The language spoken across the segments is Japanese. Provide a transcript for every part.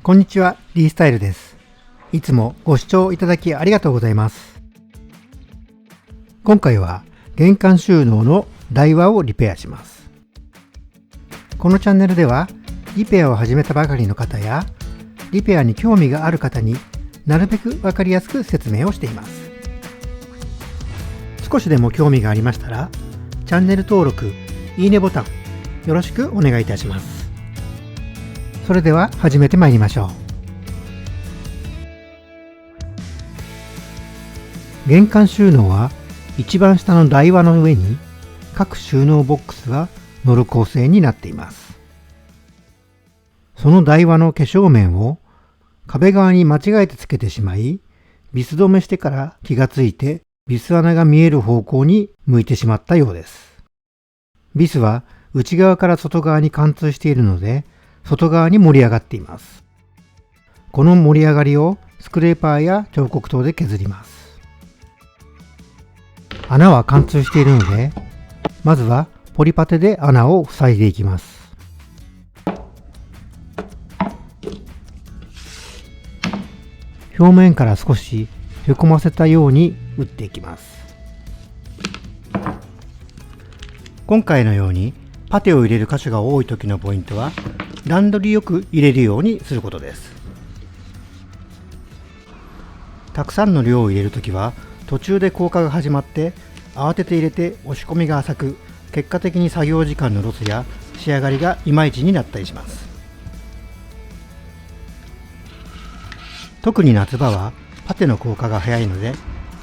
こんにちは、リースタイルです。いつもご視聴いただきありがとうございます。今回は玄関収納の台輪をリペアします。このチャンネルではリペアを始めたばかりの方やリペアに興味がある方になるべくわかりやすく説明をしています。少しでも興味がありましたらチャンネル登録、いいねボタンよろしくお願いいたします。それでは始めてまいりましょう。玄関収納は一番下の台輪の上に各収納ボックスが乗る構成になっています。その台輪の化粧面を壁側に間違えてつけてしまい、ビス止めしてから気がついてビス穴が見える方向に向いてしまったようです。ビスは内側から外側に貫通しているので、外側に盛り上がっています。この盛り上がりをスクレーパーや彫刻刀で削ります。穴は貫通しているので、まずはポリパテで穴を塞いでいきます。表面から少しへこませたように打っていきます。今回のようにパテを入れる箇所が多い時のポイントは、段取りよく入れるようにすることです。たくさんの量を入れるときは途中で硬化が始まって慌てて入れて押し込みが浅く、結果的に作業時間のロスや仕上がりがいまいちになったりします。特に夏場はパテの硬化が早いので、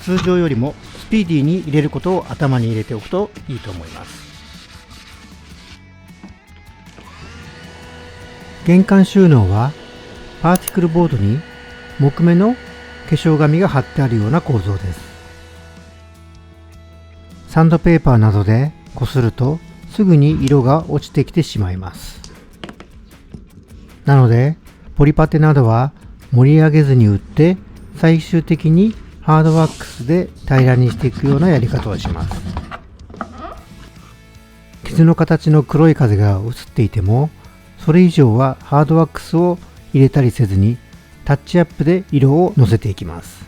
通常よりもスピーディーに入れることを頭に入れておくといいと思います。玄関収納はパーティクルボードに木目の化粧紙が貼ってあるような構造です。サンドペーパーなどでこするとすぐに色が落ちてきてしまいます。なのでポリパテなどは盛り上げずに打って、最終的にハードワックスで平らにしていくようなやり方をします。傷の形の黒い風が映っていても、それ以上はハードワックスを入れたりせずにタッチアップで色をのせていきます。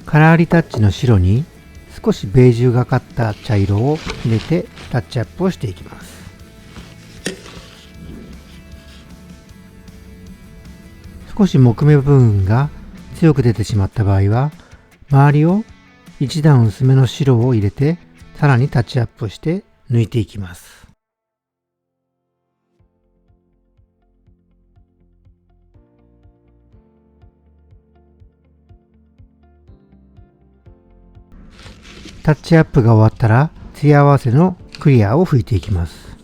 カラーリタッチの白に少しベージュがかった茶色を入れてタッチアップをしていきます。少し木目部分が強く出てしまった場合は、周りを一段薄めの白を入れてさらにタッチアップして抜いていきます。タッチアップが終わったら、艶合わせのクリアを拭いていきます。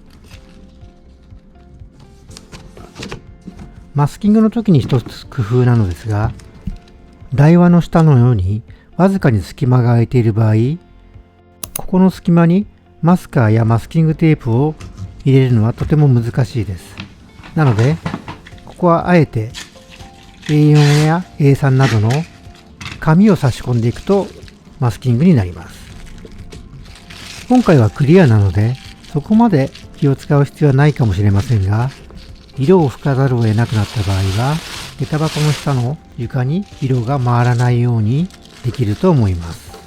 マスキングの時に一つ工夫なのですが、台輪の下のようにわずかに隙間が空いている場合、ここの隙間にマスカーやマスキングテープを入れるのはとても難しいです。なので、ここはあえて A4 や A3 などの紙を差し込んでいくとマスキングになります。今回はクリアなので、そこまで気を使う必要はないかもしれませんが、色を吹かざるを得なくなった場合は、下駄箱の下の床に色が回らないようにできると思います。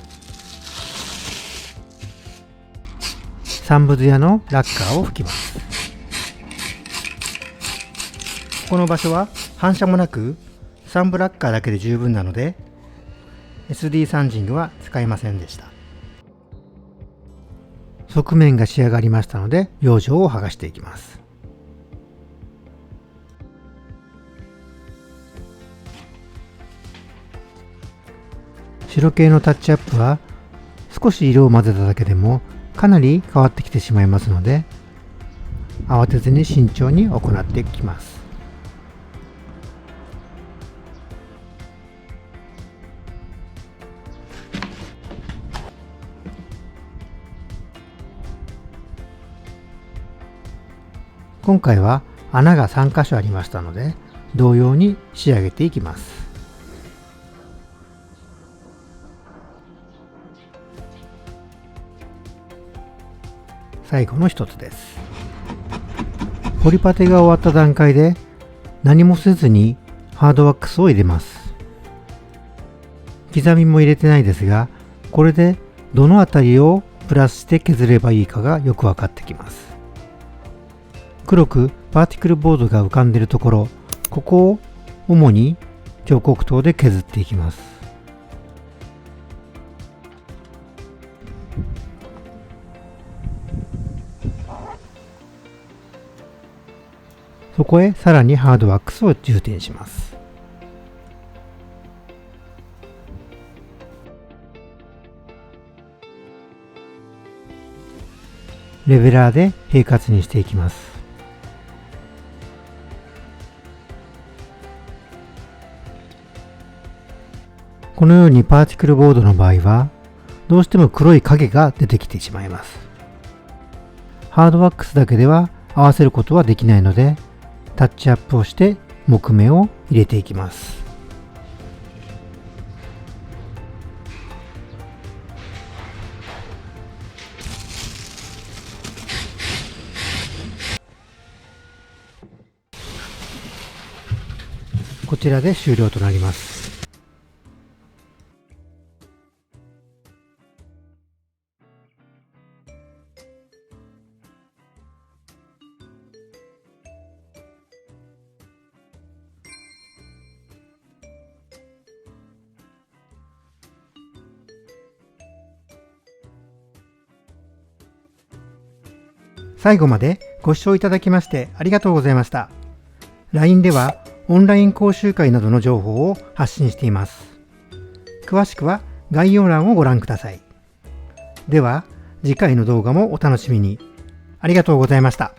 三分艶のラッカーを吹きます。この場所は反射もなく三分ラッカーだけで十分なので、SD サンジングは使いませんでした。側面が仕上がりましたので、養生を剥がしていきます。白系のタッチアップは少し色を混ぜただけでもかなり変わってきてしまいますので、慌てずに慎重に行っていきます。今回は穴が3箇所ありましたので、同様に仕上げていきます。最後の一つです。ポリパテが終わった段階で何もせずにハードワックスを入れます。刻みも入れてないですが、これでどのあたりをプラスして削ればいいかがよく分かってきます。黒くパーティクルボードが浮かんでいるところ、ここを主に彫刻刀で削っていきます。そこへさらにハードワックスを充填します。レベラーで平滑にしていきます。このようにパーティクルボードの場合は、どうしても黒い影が出てきてしまいます。ハードワックスだけでは合わせることはできないので、タッチアップをして木目を入れていきます。こちらで終了となります。最後までご視聴いただきましてありがとうございました。LINE ではオンライン講習会などの情報を発信しています。詳しくは概要欄をご覧ください。では次回の動画もお楽しみに。ありがとうございました。